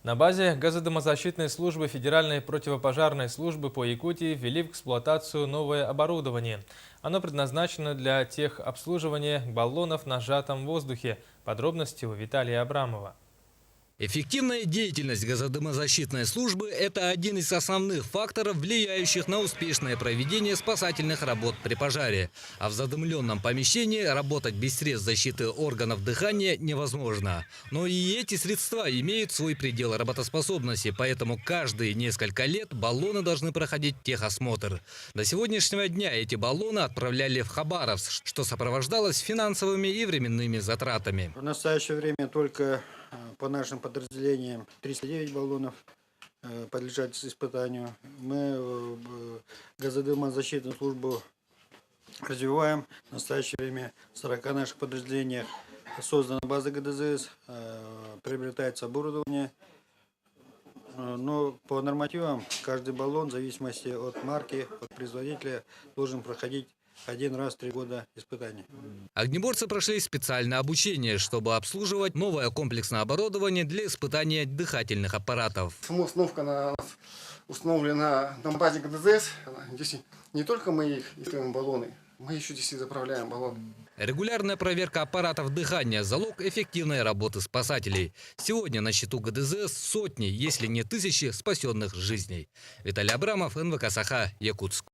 На базе газодомозащитной службы Федеральной противопожарной службы по Якутии ввели в эксплуатацию новое оборудование. Оно предназначено для техобслуживания баллонов на сжатом воздухе. Подробности у Виталия Абрамова. Эффективная деятельность газодомозащитной службы – это один из основных факторов, влияющих на успешное проведение спасательных работ при пожаре. А в задымленном помещении работать без средств защиты органов дыхания невозможно. Но и эти средства имеют свой предел работоспособности, поэтому каждые несколько лет баллоны должны проходить техосмотр. До сегодняшнего дня эти баллоны отправляли в Хабаровск, что сопровождалось финансовыми и временными затратами. В настоящее время только по нашим подразделениям 309 баллонов подлежат испытанию. Мы газодомозащитную службу развиваем. В настоящее время в 40 наших подразделениях создана база ГДЗС, приобретается оборудование. Но по нормативам каждый баллон, в зависимости от марки, от производителя, должен проходить один раз в 3 года испытаний. Огнеборцы прошли специальное обучение, чтобы обслуживать новое комплексное оборудование для испытания дыхательных аппаратов. Сама установка установлена на базе ГДЗС. Здесь не только мы испытываем баллоны, мы еще здесь и заправляем баллоны. Регулярная проверка аппаратов дыхания – залог эффективной работы спасателей. Сегодня на счету ГДЗС сотни, если не тысячи спасенных жизней. Виталий Абрамов, НВК «Саха», Якутск.